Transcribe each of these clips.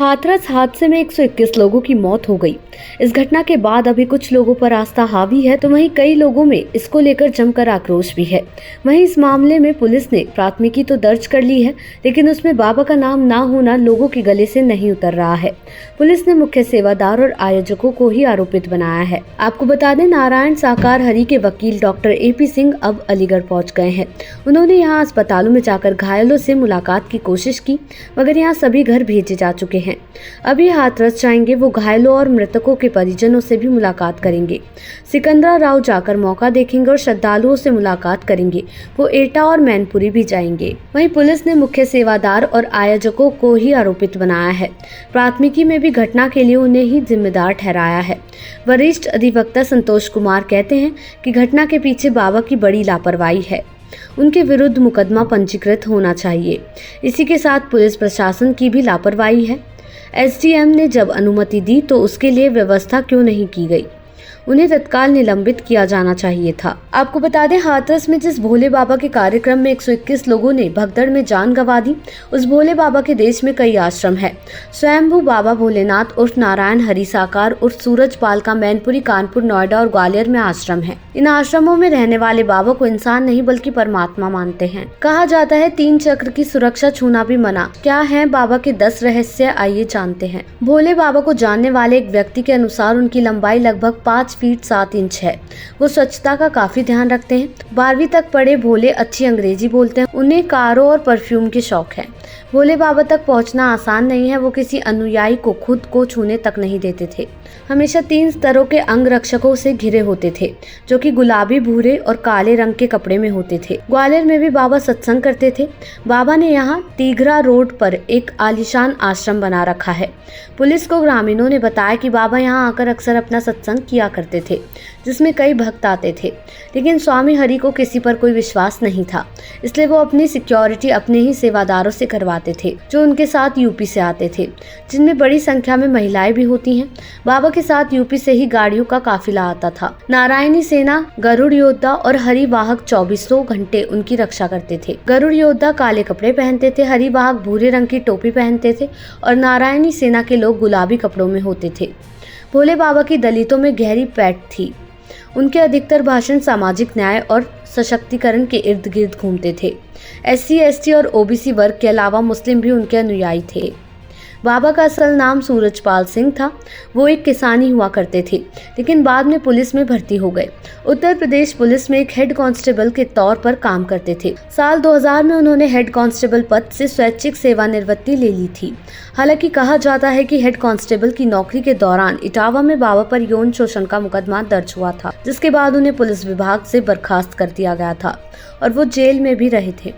हाथरस हादसे में 121 लोगों की मौत हो गई। इस घटना के बाद अभी कुछ लोगों पर आस्था हावी है तो वहीं कई लोगों में इसको लेकर जमकर आक्रोश भी है। वहीं इस मामले में पुलिस ने प्राथमिकी तो दर्ज कर ली है, लेकिन उसमें बाबा का नाम ना होना लोगों के गले से नहीं उतर रहा है। पुलिस ने मुख्य सेवादार और आयोजकों को ही आरोपित बनाया है। आपको बता दें, नारायण साकार हरि के वकील डॉक्टर AP सिंह अब अलीगढ़ पहुँच गए हैं। उन्होंने यहाँ अस्पतालों में जाकर घायलों से मुलाकात की कोशिश की, मगर यहाँ सभी घर भेजे जा चुके हैं। अभी हाथरस जाएंगे, वो घायलों और मृतकों के परिजनों से भी मुलाकात करेंगे। सिकंदराबाद जाकर मौका देखेंगे और श्रद्धालुओं से मुलाकात करेंगे। वो एटा और मैनपुरी भी जाएंगे। वहीं पुलिस ने मुख्य सेवादार और आयोजकों को ही आरोपित बनाया है। प्राथमिकी में भी घटना के लिए उन्हें ही जिम्मेदार ठहराया है। वरिष्ठ अधिवक्ता संतोष कुमार कहते हैं कि घटना के पीछे बाबा की बड़ी लापरवाही है। उनके विरुद्ध मुकदमा पंजीकृत होना चाहिए। इसी के साथ पुलिस प्रशासन की भी लापरवाही है। SDM ने जब अनुमति दी तो उसके लिए व्यवस्था क्यों नहीं की गई? उन्हें तत्काल निलंबित किया जाना चाहिए था। आपको बता दें, हाथरस में जिस भोले बाबा के कार्यक्रम में 121 लोगों ने भगदड़ में जान गंवा दी, उस भोले बाबा के देश में कई आश्रम है। स्वयंभू बाबा भोलेनाथ उर्फ नारायण हरि साकार उर्फ सूरजपाल का मैनपुरी, कानपुर, नोएडा और ग्वालियर में आश्रम है। इन आश्रमों में रहने वाले बाबा को इंसान नहीं बल्कि परमात्मा मानते हैं। कहा जाता है 3 चक्र की सुरक्षा छूना भी मना। क्या है बाबा के 10 रहस्य, आइए जानते हैं। भोले बाबा को जानने वाले एक व्यक्ति के अनुसार उनकी लंबाई लगभग 5 फीट 7 इंच है। वो स्वच्छता का काफी ध्यान रखते हैं। 12वीं तक पढ़े भोले अच्छी अंग्रेजी बोलते हैं। उन्हें कारों और परफ्यूम के शौक है। भोले बाबा तक पहुंचना आसान नहीं है। वो किसी अनुयायी को खुद को छूने तक नहीं देते थे। हमेशा 3 स्तरों के अंग रक्षकों से घिरे होते थे, जो कि गुलाबी, भूरे और काले रंग के कपड़े में होते थे। ग्वालियर में भी बाबा सत्संग करते थे। बाबा ने यहाँ टीघरा रोड पर एक आलीशान आश्रम बना रखा है। पुलिस को ग्रामीणों ने बताया कि बाबा यहाँ आकर अक्सर अपना सत्संग किया करते थे, जिसमें कई भक्त आते थे। लेकिन स्वामी हरि को किसी पर कोई विश्वास नहीं था, इसलिए वो अपनी सिक्योरिटी अपने ही सेवादारों से करवाते थे, जो उनके साथ यूपी से आते थे, जिनमें बड़ी संख्या में महिलाएं भी होती हैं। बाबा के साथ यूपी से ही गाड़ियों का काफिला आता था। नारायणी सेना, गरुड़ योद्धा और हरि वाहक 24 घंटे उनकी रक्षा करते थे। गरुड़ योद्धा काले कपड़े पहनते थे, हरि वाहक भूरे रंग की टोपी पहनते थे और नारायणी सेना के लोग गुलाबी कपड़ों में होते थे। भोले बाबा की दलितों में गहरी पैठ थी। उनके अधिकतर भाषण सामाजिक न्याय और सशक्तिकरण के इर्द गिर्द घूमते थे। SC, ST और OBC वर्ग के अलावा मुस्लिम भी उनके अनुयायी थे। बाबा का असल नाम सूरजपाल सिंह था। वो एक किसान ही हुआ करते थे, लेकिन बाद में पुलिस में भर्ती हो गए। उत्तर प्रदेश पुलिस में एक हेड कांस्टेबल के तौर पर काम करते थे। साल 2000 में उन्होंने हेड कांस्टेबल पद से स्वैच्छिक सेवानिवृत्ति ले ली थी। हालांकि कहा जाता है कि हेड कांस्टेबल की नौकरी के दौरान इटावा में बाबा पर यौन शोषण का मुकदमा दर्ज हुआ था, जिसके बाद उन्हें पुलिस विभाग से बर्खास्त कर दिया गया था और वो जेल में भी रहे थे।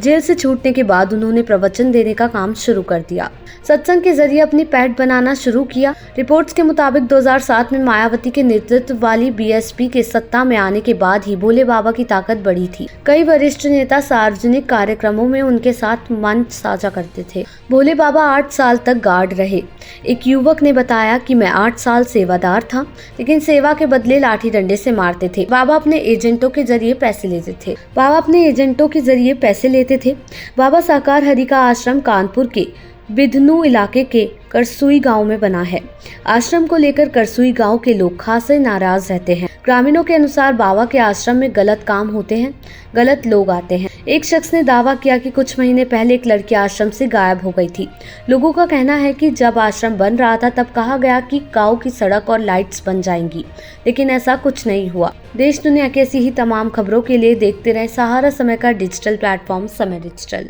जेल से छूटने के बाद उन्होंने प्रवचन देने का काम शुरू कर दिया। सत्संग के जरिए अपनी पैठ बनाना शुरू किया। रिपोर्ट्स के मुताबिक 2007 में मायावती के नेतृत्व वाली BSP के सत्ता में आने के बाद ही भोले बाबा की ताकत बढ़ी थी। कई वरिष्ठ नेता सार्वजनिक कार्यक्रमों में उनके साथ मंच साझा करते थे। भोले बाबा 8 साल तक गार्ड रहे। एक युवक ने बताया कि मैं 8 साल सेवादार था, लेकिन सेवा के बदले लाठी डंडे से मारते थे। बाबा अपने एजेंटों के जरिए पैसे लेते थे। बाबा साकार हरि का आश्रम कानपुर के बिधनू इलाके के करसुई गांव में बना है। आश्रम को लेकर करसुई गांव के लोग खासे नाराज रहते हैं। ग्रामीणों के अनुसार बाबा के आश्रम में गलत काम होते हैं, गलत लोग आते हैं। एक शख्स ने दावा किया कि कुछ महीने पहले एक लड़की आश्रम से गायब हो गई थी। लोगों का कहना है कि जब आश्रम बन रहा था तब कहा गया कि गांव की सड़क और लाइट्स बन जाएंगी, लेकिन ऐसा कुछ नहीं हुआ। देश दुनिया की ऐसी ही तमाम खबरों के लिए देखते रहे सहारा समय का डिजिटल प्लेटफॉर्म समय डिजिटल।